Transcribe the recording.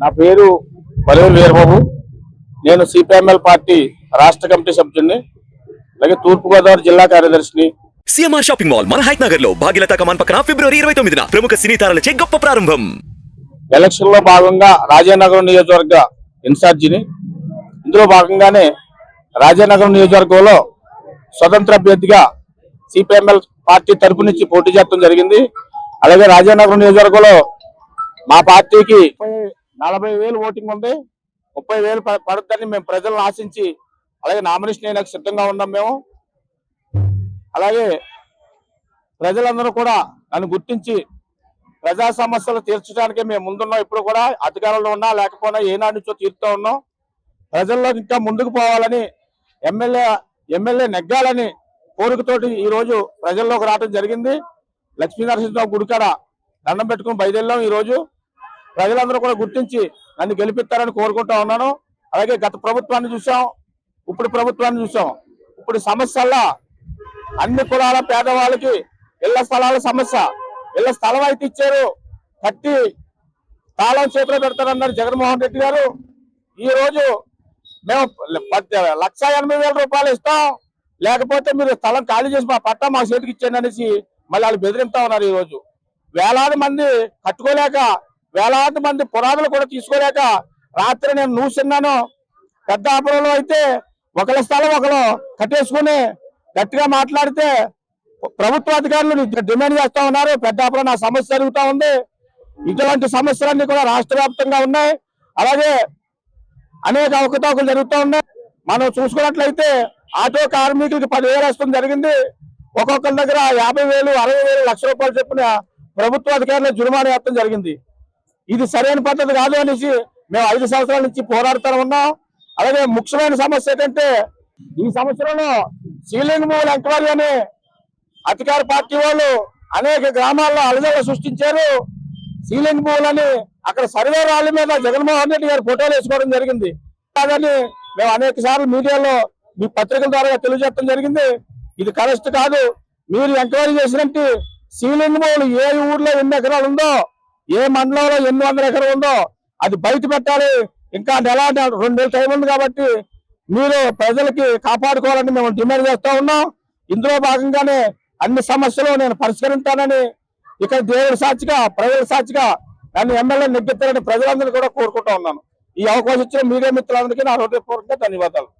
నా పేరు బలూరు వీరబాబు. నేను సిపిఎంఎల్ పార్టీ రాష్ట్ర కమిటీ సభ్యుడిని, అలాగే తూర్పుగోదావరి జిల్లా కార్యదర్శిని. సిఎంఆర్ షాపింగ్ మాల్ మన హైట్ నగర్ లో భాగ్యలతా కమాన్ పక్కన ఫిబ్రవరి 29న ప్రముఖ సినీ తారలచే గొప్ప ప్రారంభం. ఎలక్షన్ లో భాగంగా రాజానగరం నియోజకవర్గ ఇన్ఛార్జిని. ఇందులో భాగంగానే రాజానగరం నియోజకవర్గంలో స్వతంత్ర అభ్యర్థిగా సిపిఎంఎల్ పార్టీ తరపు నుంచి పోటీ చేయడం జరిగింది. అలాగే రాజానగరం నియోజకవర్గంలో మా పార్టీకి 40,000 ఓటింగ్ ఉంది. 30,000 పడుతుందని మేము ప్రజలను ఆశించి అలాగే నామినేషన్ అయినా సిద్ధంగా ఉన్నాం మేము. అలాగే ప్రజలందరూ కూడా నన్ను గుర్తించి ప్రజా సమస్యలు తీర్చడానికే మేము ముందున్నాం. ఇప్పుడు కూడా అధికారంలో ఉన్నా లేకపోయినా ఏనాడు నుంచో తీరుతూ ఉన్నాం. ప్రజల్లో ఇంకా ముందుకు పోవాలని, ఎమ్మెల్యే నెగ్గాలని కోరికతోటి ఈ రోజు ప్రజల్లోకి రావడం జరిగింది. లక్ష్మీనరసింహ గుడికాడ దండం పెట్టుకుని బయలుదేరాం. ఈ రోజు ప్రజలందరూ కూడా గుర్తించి నన్ను గెలిపిస్తారని కోరుకుంటా ఉన్నాను. అలాగే గత ప్రభుత్వాన్ని చూసాం, ఇప్పుడు ప్రభుత్వాన్ని చూసాం. ఇప్పుడు సమస్యల్లో అన్ని కులాల పేదవాళ్ళకి ఇళ్ల స్థలాల సమస్య. ఇళ్ల స్థలం అయితే ఇచ్చారు, కట్టి తాళం చేతిలో పెడతారన్నారు జగన్మోహన్ రెడ్డి గారు. ఈ రోజు మేము 1,80,000 రూపాయలు ఇస్తాం, లేకపోతే మీరు స్థలం ఖాళీ చేసి మా పట్టా మా చేతికి ఇచ్చేయండి అనేసి మళ్ళీ వాళ్ళు బెదిరిస్తా ఉన్నారు. ఈ రోజు వేలాది మంది కట్టుకోలేక, వేలాది మంది పునాదులు కూడా తీసుకోలేక రాత్రి నేను నూసిన్నాను. పెద్దాపురంలో అయితే ఒకళ్ళ స్థలం ఒకరు కట్టేసుకుని గట్టిగా మాట్లాడితే ప్రభుత్వ అధికారులు డిమాండ్ చేస్తా ఉన్నారు. పెద్దాపురం నా సమస్య జరుగుతూ ఉంది. ఇటువంటి సమస్యలన్నీ కూడా రాష్ట్ర వ్యాప్తంగా ఉన్నాయి. అలాగే అనేక అవకతవకలు జరుగుతూ ఉన్నాయి. మనం చూసుకున్నట్లయితే ఆటో కార్మికులకి 10,000 ఇష్టం జరిగింది. ఒక్కొక్కరి దగ్గర 50,000, 60,000, లక్ష రూపాయలు చెప్పిన ప్రభుత్వ అధికారులు జుర్మానా వేయడం జరిగింది. ఇది సరైన పద్ధతి కాదు అనేసి మేము 5 సంవత్సరాల నుంచి పోరాడుతూ ఉన్నాం. అలాగే ముఖ్యమైన సమస్య ఏంటంటే ఈ సంవత్సరంలో సీలింగ్ మూల ఎంక్వైరీ అని అధికార పార్టీ వాళ్ళు అనేక గ్రామాల్లో అలజడి సృష్టించారు. సీలింగ్ మూలని అక్కడ సర్వే రాళ్ళ మీద జగన్మోహన్ రెడ్డి గారు ఫోటోలు వేసుకోవడం జరిగింది. కాదని మేము అనేక సార్లు మీడియాలో మీ పత్రికల ద్వారా తెలియజేయడం జరిగింది. ఇది కరెక్ట్ కాదు. మీరు ఎంక్వైరీ చేసినట్టు సీలింగ్ మూలు ఏ ఊర్లో ఎన్ని ఎకరాలు ఉందో, ఏ మండలంలో ఎన్ని వందల ఎకరాలు ఉందో అది బయట పెట్టాలి. ఇంకా 2 నెలల టైం ఉంది కాబట్టి మీరు ప్రజలకి కాపాడుకోవాలని మేము డిమాండ్ చేస్తూ ఉన్నాం. ఇందులో భాగంగానే అన్ని సమస్యలు నేను పరిష్కరించానని ఇక్కడ దేవుడి సాక్షిగా, ప్రజల సాక్షిగా నన్ను ఎమ్మెల్యే నెగ్గిస్తారని ప్రజలందరూ కూడా కోరుకుంటా ఉన్నాను. ఈ అవకాశం ఇచ్చిన మీడియా మిత్రులందరికీ నా హృదయపూర్వకంగా ధన్యవాదాలు.